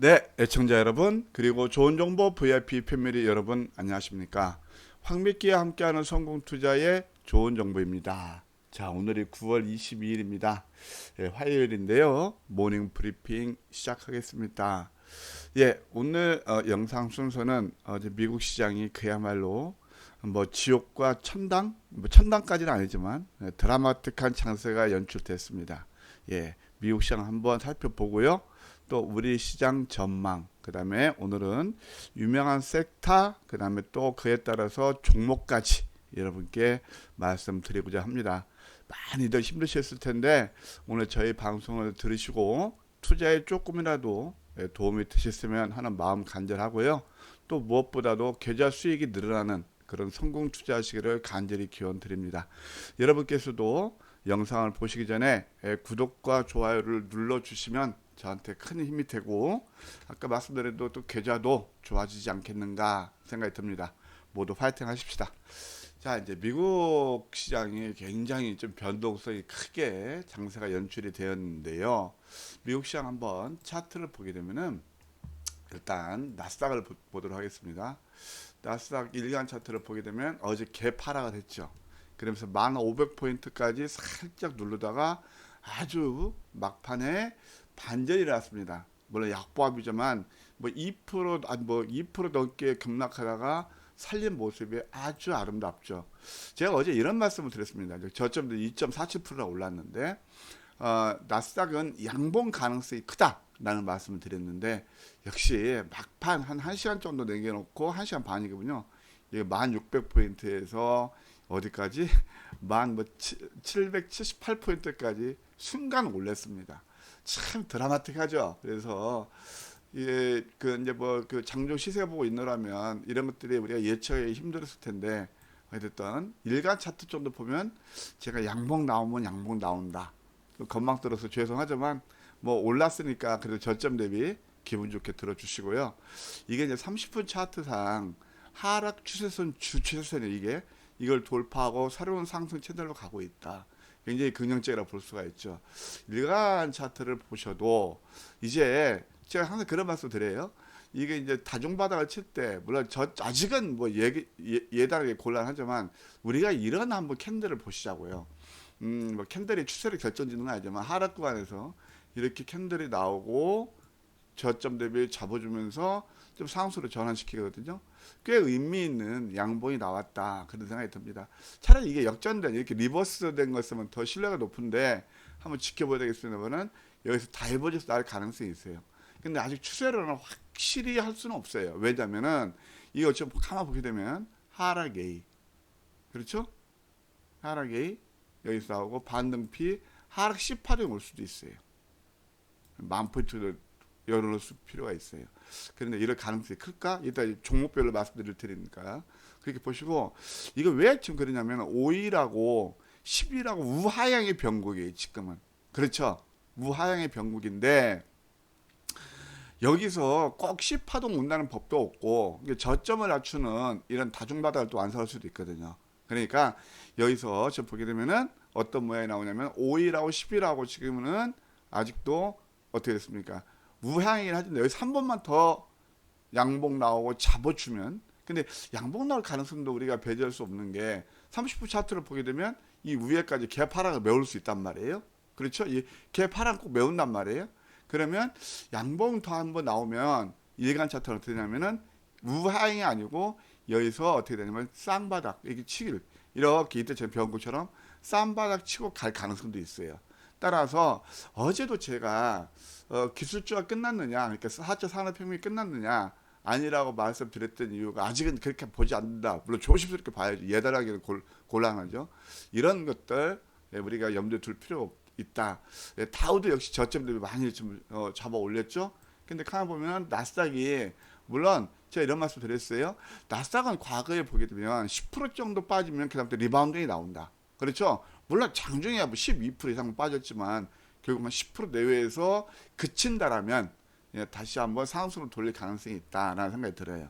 네, 애청자 여러분, 그리고 좋은 정보 VIP 패밀리 여러분, 안녕하십니까? 황미끼와 함께하는 성공 투자의 좋은 정보입니다. 자, 오늘이 9월 22일입니다. 예, 화요일인데요. 모닝 브리핑 시작하겠습니다. 예, 오늘 영상 순서는 어제 미국 시장이 그야말로 뭐 지옥과 천당, 뭐 천당까지는 아니지만 드라마틱한 장세가 연출됐습니다. 예, 미국 시장 한번 살펴보고요. 또 우리 시장 전망, 그 다음에 오늘은 유명한 섹터, 그 다음에 또 그에 따라서 종목까지 여러분께 말씀드리고자 합니다. 많이들 힘드셨을 텐데 오늘 저희 방송을 들으시고 투자에 조금이라도 도움이 되셨으면 하는 마음 간절하고요. 또 무엇보다도 계좌 수익이 늘어나는 그런 성공 투자하시기를 간절히 기원 드립니다. 여러분께서도 영상을 보시기 전에 구독과 좋아요를 눌러주시면 저한테 큰 힘이 되고 아까 말씀드린 또 계좌도 좋아지지 않겠는가 생각이 듭니다. 모두 파이팅 하십시다. 자, 이제 미국 시장이 굉장히 좀 변동성이 크게 장세가 연출이 되었는데요. 미국 시장 한번 차트를 보게 되면은 일단 나스닥을 보도록 하겠습니다. 나스닥 일간 차트를 보게 되면 어제 개파라가 됐죠. 그러면서 1500포인트까지 살짝 누르다가 아주 막판에 반전이 났습니다. 물론 약보합이지만 뭐 2% 아니 뭐2% 넘게 급락하다가 살린 모습이 아주 아름답죠. 제가 어제 이런 말씀을 드렸습니다. 저점도 2.47%나 올랐는데 나스닥은 양봉 가능성이 크다라는 말씀을 드렸는데 역시 막판 한 1시간 정도 남겨놓고 1시간 반이거든요. 이게 1600포인트에서 어디까지? 1778포인트까지 순간 올렸습니다. 참 드라마틱하죠. 그래서 이게 그 이제 뭐 그 장중 시세 보고 있노라면 이런 것들이 우리가 예측하기 힘들었을 텐데 어쨌든 일간 차트 정도 보면 제가 양봉 나오면 양봉 나온다. 건망 들어서 죄송하지만 뭐 올랐으니까 그래도 저점 대비 기분 좋게 들어주시고요. 이게 이제 30분 차트상 하락 추세선 주추세선이 이게 이걸 돌파하고 새로운 상승 채널로 가고 있다. 굉장히 긍정적이라 볼 수가 있죠. 일간 차트를 보셔도 이제 제가 항상 그런 말씀 드려요. 이게 이제 다중바닥을 칠 때 물론 저 아직은 뭐 예단하기 곤란하지만 우리가 이런 한번 캔들을 보시자고요. 뭐 캔들이 추세를 결정짓는 건 아니지만 하락 구간에서 이렇게 캔들이 나오고 저점 대비 잡아주면서 좀 상수로 전환시키거든요. 꽤 의미 있는 양봉이 나왔다 그런 생각이 듭니다. 차라리 이게 역전된 이렇게 리버스된 것이면 더 신뢰가 높은데 한번 지켜봐야 되겠습니다만은 여기서 다이버전스 날 가능성이 있어요. 근데 아직 추세로는 확실히 할 수는 없어요. 왜냐면은 이거 좀 가만 보게 되면 하락 A 그렇죠? 하락 A 여기서 나오고 반등 P 하락 C8이 올 수도 있어요. 만 포인트를 열어놓을 필요가 있어요. 그런데 이럴 가능성이 클까? 이따 종목별로 말씀드릴 테니까 그렇게 보시고 이거 왜 지금 그러냐면 5일하고 10일하고 우하향의 변곡이에요. 지금은 그렇죠. 우하향의 변곡인데 여기서 꼭 10파동 온다는 법도 없고 저점을 낮추는 이런 다중바닥을 또 완성할 수도 있거든요. 그러니까 여기서 저 보게 되면은 어떤 모양이 나오냐면 5일하고 10일하고 지금은 아직도 어떻게 됐습니까? 우향이긴 하지만 여기서 한 번만 더 양봉 나오고 잡아주면 근데 양봉 나올 가능성도 우리가 배제할 수 없는 게 30분 차트를 보게 되면 이 위에까지 개파락을 메울 수 있단 말이에요. 그렇죠? 이 개파락 꼭 메운단 말이에요. 그러면 양봉 더 한 번 나오면 일간 차트는 어떻게 되냐면은 우하향이 아니고 여기서 어떻게 되냐면 쌍바닥 이렇게 치기를 이렇게 이때 제 변구처럼 쌍바닥 치고 갈 가능성도 있어요. 따라서 어제도 제가 기술주가 끝났느냐, 그러니까 4차 산업혁명이 끝났느냐 아니라고 말씀드렸던 이유가 아직은 그렇게 보지 않는다. 물론 조심스럽게 봐야지. 예단하기는 곤란하죠. 이런 것들 우리가 염두에 둘 필요가 있다. 다우도 역시 저점 대비 많이 좀 잡아 올렸죠. 근데 가만 보면 나스닥이 물론 제가 이런 말씀 드렸어요. 나스닥은 과거에 보게 되면 10% 정도 빠지면 그다음부터 리바운딩이 나온다. 그렇죠? 물론 장중에 뭐 12% 이상 빠졌지만 결국 한10% 내외에서 그친다라면 다시 한번 상승으로 돌릴 가능성이 있다라는 생각이 들어요.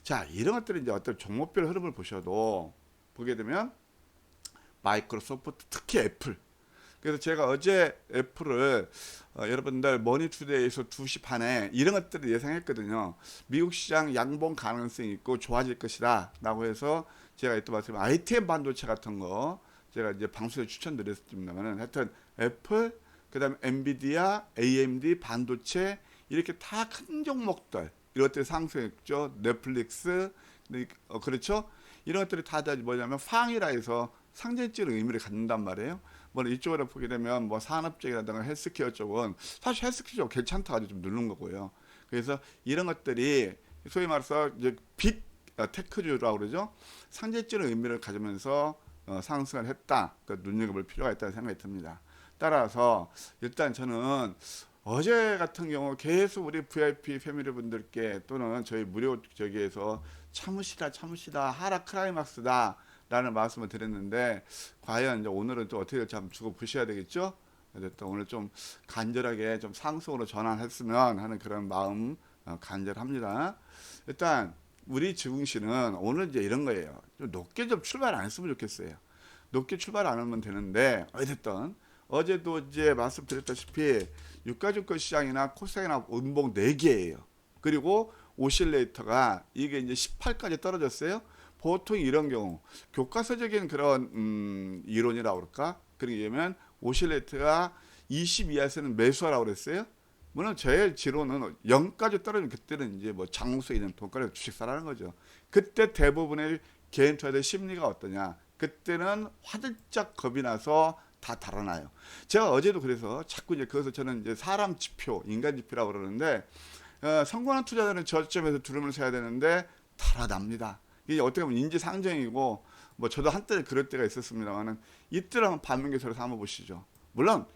자, 이런 것들이 이제 어떤 종목별 흐름을 보셔도 보게 되면 마이크로소프트 특히 애플 그래서 제가 어제 애플을 여러분들 머니투데이에서 2시 반에 이런 것들을 예상했거든요. 미국 시장 양봉 가능성이 있고 좋아질 것이다 라고 해서 제가 이또 말씀 ITM 반도체 같은 거 제가 이제 방송에 추천드렸습니다만은 하여튼 애플 그다음에 엔비디아, AMD 반도체 이렇게 다 큰 종목들 이것들이 상승했죠. 넷플릭스 그렇죠. 이런 것들이 다 뭐냐면 팡이라 해서 상징적인 의미를 갖는단 말이에요. 뭐 이쪽으로 보게 되면 뭐 산업적이라든가 헬스케어 쪽은 사실 헬스케어 쪽 괜찮다 가지고 좀 누른 거고요. 그래서 이런 것들이 소위 말해서 이제 빅 테크주라고 그러죠. 상징적인 의미를 가지면서 상승을 했다. 그러니까 눈여겨볼 필요가 있다는 생각이 듭니다. 따라서 일단 저는 어제 같은 경우 계속 우리 VIP 패밀리 분들께 또는 저희 무료 저기에서 참으시다 하락 클라이막스다 라는 말씀을 드렸는데 과연 이제 오늘은 또 어떻게 될지 한번 두고 보셔야 되겠죠. 그래서 오늘 좀 간절하게 좀 상승으로 전환했으면 하는 그런 마음 간절합니다. 일단 우리 증시는 오늘 이제 이런 거예요. 좀 높게 좀 출발 안 했으면 좋겠어요. 높게 출발 안 하면 되는데 어쨌든 어제도 이제 말씀드렸다시피 유가증권 시장이나 코스닥이나 음봉 4개예요. 그리고 오실레이터가 이게 이제 18까지 떨어졌어요. 보통 이런 경우 교과서적인 그런 이론이라고 그럴까? 그러면 오실레이터가 20 이하에서는 매수하라고 그랬어요. 물론 제 지론은 0까지 떨어지면 그때는 이제 뭐 장수에 있는 돈가루 주식 사라는 거죠. 그때 대부분의 개인 투자자의 심리가 어떠냐? 그때는 화들짝 겁이 나서 다 달아나요. 제가 어제도 그래서 자꾸 이제 그것을 저는 이제 사람 지표, 인간 지표라고 그러는데 성공한 투자자는 저점에서 두름을 서야 되는데 달아납니다. 이게 어떻게 보면 인지상정이고 뭐 저도 한때 그럴 때가 있었습니다만은 이때를 한번 반면교사로 한번 보시죠. 물론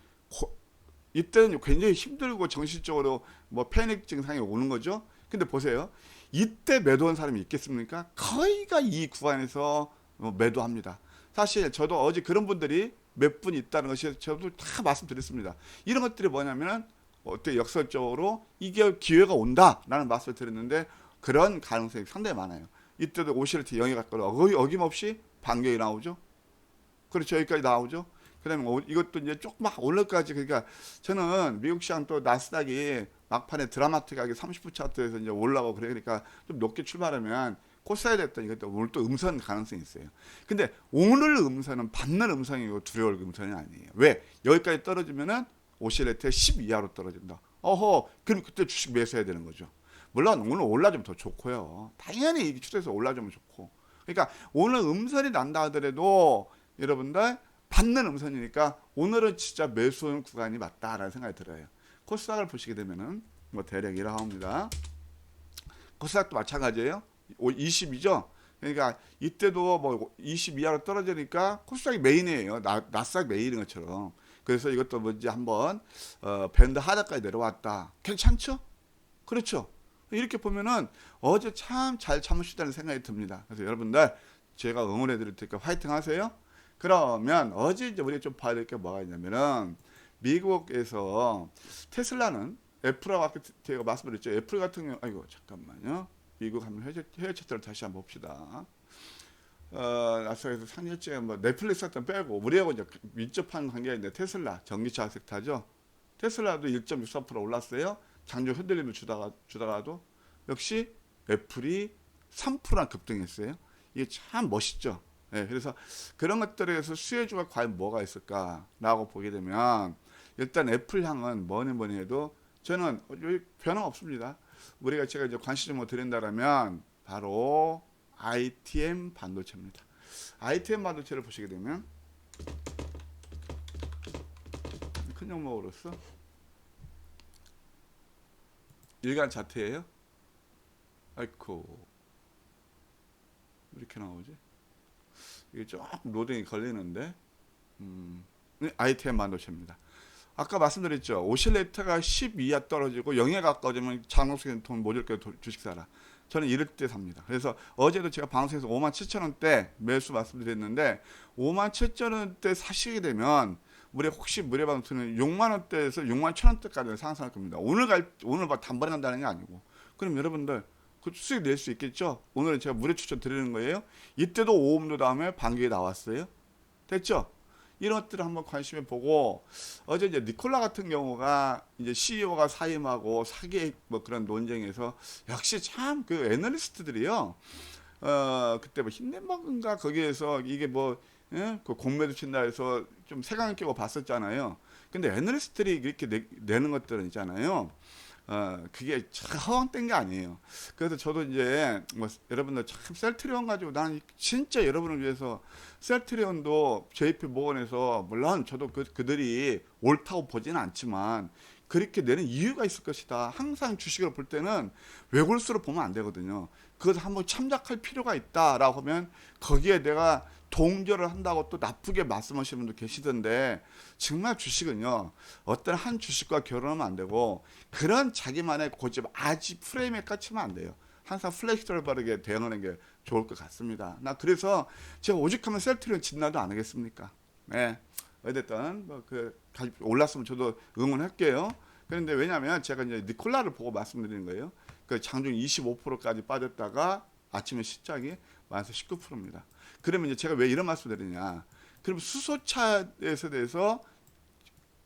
이때는 굉장히 힘들고 정신적으로 뭐 패닉 증상이 오는 거죠. 근데 보세요. 이때 매도한 사람이 있겠습니까? 거의가 이 구간에서 매도합니다. 사실 저도 어제 그런 분들이 몇 분 있다는 것이 저도 다 말씀드렸습니다. 이런 것들이 뭐냐면은 어때 역설적으로 이게 기회가 온다라는 말씀을 드렸는데 그런 가능성이 상당히 많아요. 이때도 오실티 0에 가까워 어김없이 반격이 나오죠. 그렇죠. 여기까지 나오죠. 그다음에 이것도 이제 조금 올라까지 그러니까 저는 미국 시장 또 나스닥이 막판에 드라마틱하게 30분 차트에서 이제 올라가고 그러니까 좀 높게 출발하면 코스닥이 됐더니 이것도 오늘 또 음선 가능성이 있어요. 근데 오늘 음선은 받는 음선이고 두려울 음선이 아니에요. 왜? 여기까지 떨어지면은 오실레이트 10 이하로 떨어진다. 어허, 그럼 그때 주식 매수해야 되는 거죠. 물론 오늘 올라주면 더 좋고요. 당연히 이 추세에서 올라주면 좋고. 그러니까 오늘 음선이 난다 하더라도 여러분들 받는 음선이니까 오늘은 진짜 매수 구간이 맞다라는 생각이 들어요. 코스닥을 보시게 되면은 뭐 대략 이러합니다. 코스닥도 마찬가지예요. 20이죠. 그러니까 이때도 뭐 20 이하로 떨어지니까 코스닥이 메인이에요. 나스닥 메인인 것처럼. 그래서 이것도 뭔지 한번 밴드 하단까지 내려왔다. 괜찮죠? 그렇죠. 이렇게 보면은 어제 참 잘 참으시다는 생각이 듭니다. 그래서 여러분들 제가 응원해 드릴 테니까 화이팅 하세요. 그러면 어제 이제 우리가 좀 봐야 될 게 뭐가 있냐면은 미국에서 테슬라는 애플하고 아까 제가 말씀드렸죠. 애플 같은 경우 아이고 잠깐만요. 미국 한번 해외 차트를 다시 한번 봅시다. 나스닥에서 상일째 뭐 넷플릭스 같은 빼고 우리하고 이제 밀접한 관계가 있는데 테슬라 전기차 섹터죠. 테슬라도 1.64% 올랐어요. 장중 흔들림을 주다가도 역시 애플이 3%나 급등했어요. 이게 참 멋있죠. 네, 그래서 그런 것들에서 수혜주가 과연 뭐가 있을까라고 보게 되면 일단 애플 향은 뭐니 해도 저는 변함없습니다. 우리가 제가 이제 관심 좀 드린다라면 바로 ITM 반도체입니다. ITM 반도체를 보시게 되면 큰 종목으로서 일간 차트예요. 아이코 이렇게 나오지? 이게 조금 로딩이 걸리는데 ITM 반도체입니다. 아까 말씀드렸죠. 오실레이터가 10 이하 떨어지고 0에 가까워지면 장롱속에 돈 모질 거 주식 사라. 저는 이럴 때 삽니다. 그래서 어제도 제가 방송에서 57,000원대 매수 말씀드렸는데 57,000원대 사시게 되면 우리 혹시 무료방송은 6만원대에서 61,000원대까지 상승할 겁니다. 오늘 단번에 간다는 게 아니고. 그럼 여러분들 그 수익 낼 수 있겠죠? 오늘은 제가 무료 추천 드리는 거예요. 이때도 오음도 다음에 반격이 나왔어요. 됐죠? 이런 것들을 한번 관심을 보고 어제 이제 니콜라 같은 경우가 이제 CEO가 사임하고 사기 뭐 그런 논쟁에서 역시 참 그 애널리스트들이요. 그때 뭐 힌덴버그인가 거기에서 이게 뭐 예? 그 공매도 친다 해서 좀 색안경 끼고 봤었잖아요. 근데 애널리스트들이 이렇게 내는 것들은 있잖아요. 그게 참 허황된 게 아니에요. 그래서 저도 이제 뭐 여러분들 참 셀트리온 가지고 난 진짜 여러분을 위해서 셀트리온도 JP 모건에서 물론 저도 그들이 옳다고 보지는 않지만 그렇게 내는 이유가 있을 것이다. 항상 주식을 볼 때는 외골수로 보면 안 되거든요. 그것을 한번 참작할 필요가 있다라고 하면 거기에 내가 동조를 한다고 또 나쁘게 말씀하시는 분도 계시던데 정말 주식은요 어떤 한 주식과 결혼하면 안 되고 그런 자기만의 고집 아직 프레임에 갇히면 안 돼요. 항상 플렉시블하게 대응하는 게 좋을 것 같습니다. 나 그래서 제가 오직하면 셀트리온 진나도 안 하겠습니까? 네. 어쨌든 뭐그 올랐으면 저도 응원할게요. 그런데 왜냐하면 제가 이제 니콜라를 보고 말씀드리는 거예요. 그 장중 25%까지 빠졌다가 아침에 시장이 마이너스 19%입니다. 그러면 이제 제가 왜 이런 말씀을 드리냐? 그럼 수소차에 대해서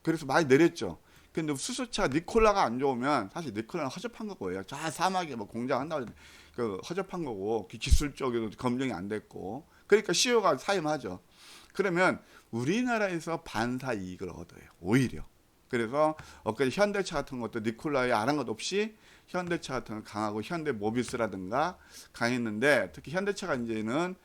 그래서 많이 내렸죠. 근데 수소차 니콜라가 안 좋으면 사실 니콜라는 허접한 거고요. 저 사막에 뭐 공장 한다고 그 허접한 거고 기술적으로 검증이 안 됐고 그러니까 CEO가 사임하죠. 그러면 우리나라에서 반사 이익을 얻어요. 오히려. 그래서 엊그제 현대차 같은 것도 니콜라에 아랑것 없이 현대차 같은 건 강하고 현대모비스라든가 강했는데 특히 현대차가 이제는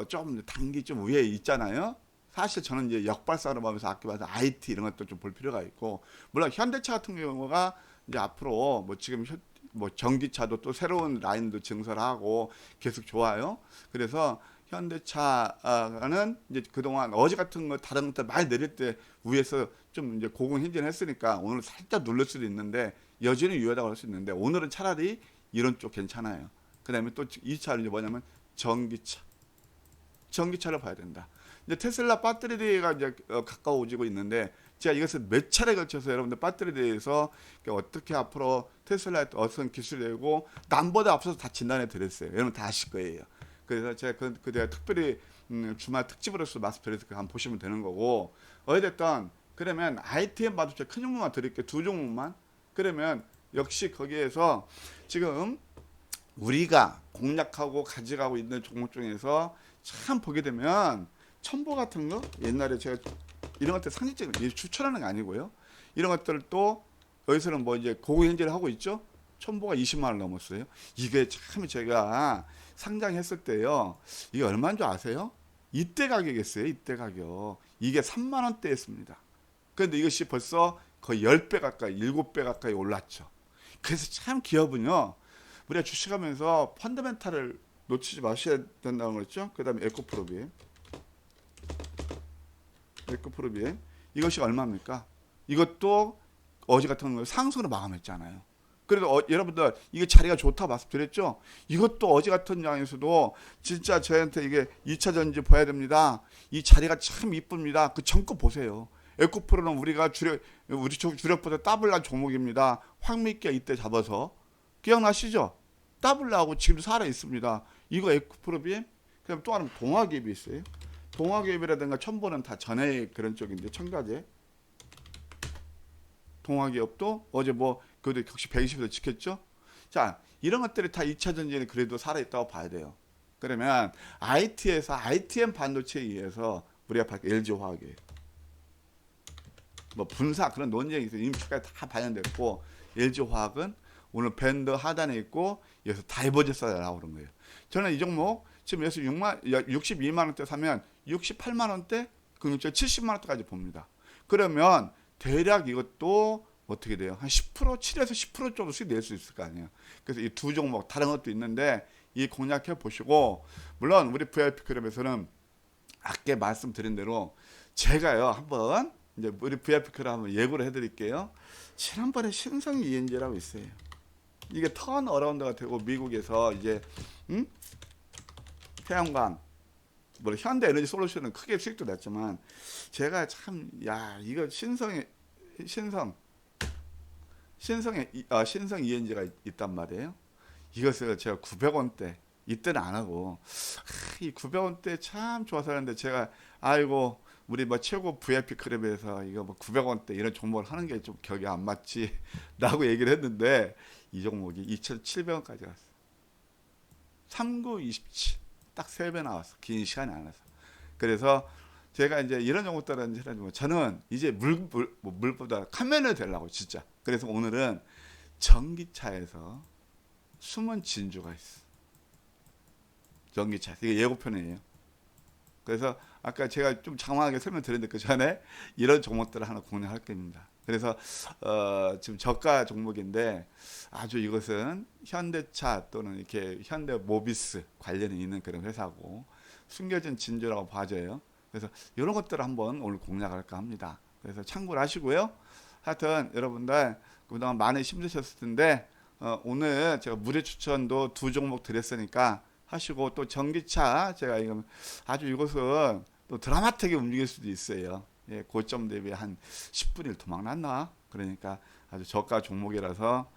좀 단기 좀 위에 있잖아요. 사실 저는 이제 역발상으로 보면서 아껴봐서 IT 이런 것도 좀 볼 필요가 있고 물론 현대차 같은 경우가 이제 앞으로 뭐 지금 뭐 전기차도 또 새로운 라인도 증설하고 계속 좋아요. 그래서 현대차는 이제 그동안 어제 같은 거 다른 것들 많이 내릴 때 위에서 좀 이제 고공행진했으니까 오늘 살짝 눌릴 수도 있는데 여전히 유효하다고 할 수 있는데 오늘은 차라리 이런 쪽 괜찮아요. 그다음에 또 2차는 이제 뭐냐면 전기차를 봐야 된다. 이제 테슬라 배터리가 이제 가까워지고 있는데 제가 이것을 몇 차례 걸쳐서 여러분들 배터리에 대해서 어떻게 앞으로 테슬라의 어떤 기술이 되고 남보다 앞서서 다 진단해 드렸어요. 여러분 다 아실 거예요. 그래서 제가 제가 특별히 주말 특집으로서 말씀드려서 한번 보시면 되는 거고 어찌됐든 그러면 ITM 반도체 큰 종목만 드릴게요. 두 종목만. 그러면 역시 거기에서 지금 우리가 공략하고 가져가고 있는 종목 중에서 참 보게 되면 첨보 같은 거 옛날에 제가 이런 것들 상징적으로 추천하는 게 아니고요. 이런 것들을 또 여기서는 뭐 이제 고공행진을 하고 있죠. 첨보가 20만 원 넘었어요. 이게 참 제가 상장했을 때요. 이게 얼마인 줄 아세요? 이때 가격이었어요. 이때 가격. 이게 3만 원대였습니다. 그런데 이것이 벌써 거의 10배 가까이 7배 가까이 올랐죠. 그래서 참 기업은요. 우리가 주식하면서 펀더멘탈을 놓치지 마셔야 된다는 거죠. 그 다음에 에코프로비엠 이것이 얼마입니까? 이것도 어제 같은 거 상승으로 마감했잖아요. 그래도 여러분들 이게 자리가 좋다 말씀드렸죠. 이것도 어제 같은 양에서도 진짜 저한테 이게 2차 전지 봐야 됩니다. 이 자리가 참 이쁩니다. 그 전거 보세요. 에코프로는 우리가 우리 쪽 주력보다 더블난 종목입니다. 황미끼가 이때 잡아서 기억나시죠? 더블나고 지금도 살아 있습니다. 이거 에코프로비엠 그다음 또 하나 동화기업이 있어요. 동화기업이라든가 첨보는 다 전에 그런 쪽인데 첨가제 동화기업도 어제 뭐 그래도 역시 120에서 지켰죠. 자 이런 것들이 다 2차 전지는 그래도 살아있다고 봐야 돼요. 그러면 IT에서 ITM 반도체에 의해서 우리가 LG화학이에요. 뭐 분사 그런 논쟁이 있어요. 이미 주가가 다 반영됐고 LG화학은 오늘 밴드 하단에 있고 여기서 다이버전스가 나오는 거예요. 저는 이 종목 지금 여기서 62만 원대 사면 68만 원대, 그 70만 원대까지 봅니다. 그러면 대략 이것도 어떻게 돼요? 한 10%, 7에서 10% 정도 수익 낼 수 있을 거 아니에요. 그래서 이 두 종목 다른 것도 있는데 이 공략해 보시고 물론 우리 VIP 클럽에서는 아까 말씀드린 대로 제가요 한번 이제 우리 VIP 클럽 한번 예고를 해드릴게요. 지난번에 신성 ENG라고 있어요. 이게 턴 어라운드가 되고 미국에서 이제 태양광 뭐 현대 에너지 솔루션은 크게 수익도 냈지만 제가 참 이거 신성 ENG가 있단 말이에요. 이것을 제가 900원대 이때는 안 하고 이 900원대 참 좋아서 하는데 제가 아이고 우리 뭐 최고 VIP 클럽에서 이거 뭐 900원대 이런 종목을 하는 게 좀 격이 안 맞지 라고 얘기를 했는데 이 종목이 2,700원까지 갔어. 3927 딱 3배 나왔어. 긴 시간이 안 와서. 그래서 제가 이제 이런 종목들은 저는 이제 물보다 카면을 되려고 진짜. 그래서 오늘은 전기차에서 숨은 진주가 있어. 전기차. 이게 예고편이에요. 그래서 아까 제가 좀 장황하게 설명드렸는데 그 전에 이런 종목들을 하나 공략할 겁니다. 그래서 지금 저가 종목인데 아주 이것은 현대차 또는 이렇게 현대모비스 관련이 있는 그런 회사고 숨겨진 진주라고 봐져요. 그래서 이런 것들을 한번 오늘 공략할까 합니다. 그래서 참고를 하시고요. 하여튼 여러분들 그동안 많이 힘드셨을 텐데 오늘 제가 무료 추천도 2종목 드렸으니까 하시고 또 전기차 제가 이거 아주 이것은 또 드라마틱하게 움직일 수도 있어요. 예, 고점 대비 한 10분의 1 도망 났나? 그러니까 아주 저가 종목이라서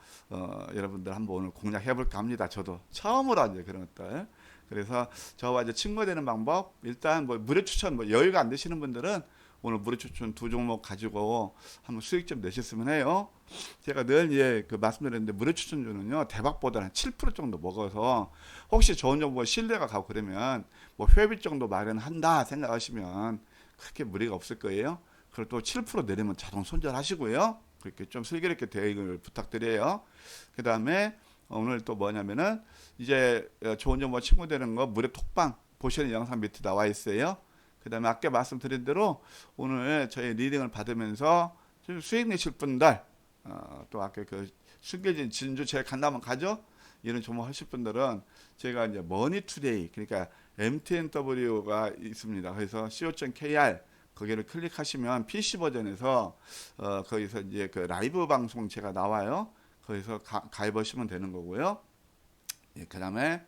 여러분들 한번 오늘 공략해 볼까 합니다. 저도 처음으로 이제 그런 것들. 그래서 저와 이제 친구가 되는 방법 일단 뭐 무료 추천 뭐 여유가 안 되시는 분들은 오늘 무료 추천 2종목 가지고 한번 수익 좀 내셨으면 해요. 제가 늘 예, 그 말씀드렸는데 무료 추천주는요 대박보다는 7% 정도 먹어서 혹시 좋은 정보가 신뢰가 가고 그러면 뭐 회비 정도 마련한다 생각하시면 그렇게 무리가 없을 거예요. 그리고 또 7% 내리면 자동 손절하시고요. 그렇게 좀 슬기롭게 대응을 부탁드려요. 그 다음에 오늘 또 뭐냐면은 이제 좋은 정보 친구 되는 거 무료 톡방 보시는 영상 밑에 나와 있어요. 그 다음에 아까 말씀드린 대로 오늘 저희 리딩을 받으면서 수익 내실 분들 또 아까 그 숨겨진 진주 제일 간단하면 가죠. 이런 종목 하실 분들은 제가 이제 머니투데이 그러니까 MTNW가 있습니다. 그래서 co.kr 거기를 클릭하시면 PC 버전에서 거기서 이제 그 라이브 방송 제가 나와요. 거기서 가입하시면 되는 거고요. 예, 그다음에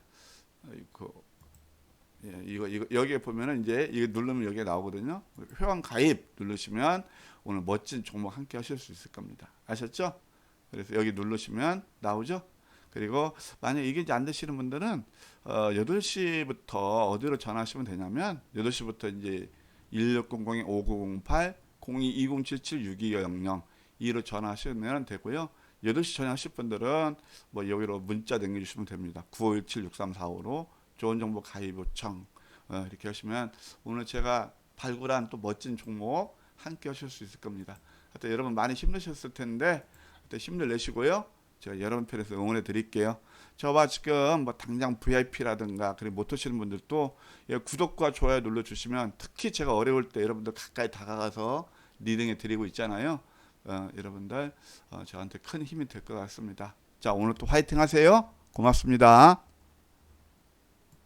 이거 여기에 보면은 이제 이거 누르면 여기에 나오거든요. 회원 가입 누르시면 오늘 멋진 종목 함께 하실 수 있을 겁니다. 아셨죠? 그래서 여기 누르시면 나오죠. 그리고 만약 이게 이제 안 되시는 분들은 8시부터 어디로 전화하시면 되냐면 8시부터 이제 1600-5908 0220776200 이로 전화하시면 되고요. 8시 전화하실 분들은 뭐 여기로 문자 남겨주시면 됩니다. 9517-6345로 좋은 정보 가입 요청 이렇게 하시면 오늘 제가 발굴한 또 멋진 종목 함께 하실 수 있을 겁니다. 하여튼 여러분 많이 힘드셨을 텐데 하여튼 힘을 내시고요. 제가 여러분 편에서 응원해 드릴게요. 저와 지금 뭐 당장 VIP라든가 그리고 못 오시는 분들도 구독과 좋아요 눌러주시면 특히 제가 어려울 때 여러분들 가까이 다가가서 리딩해 드리고 있잖아요. 여러분들 저한테 큰 힘이 될 것 같습니다. 자 오늘 또 화이팅 하세요. 고맙습니다.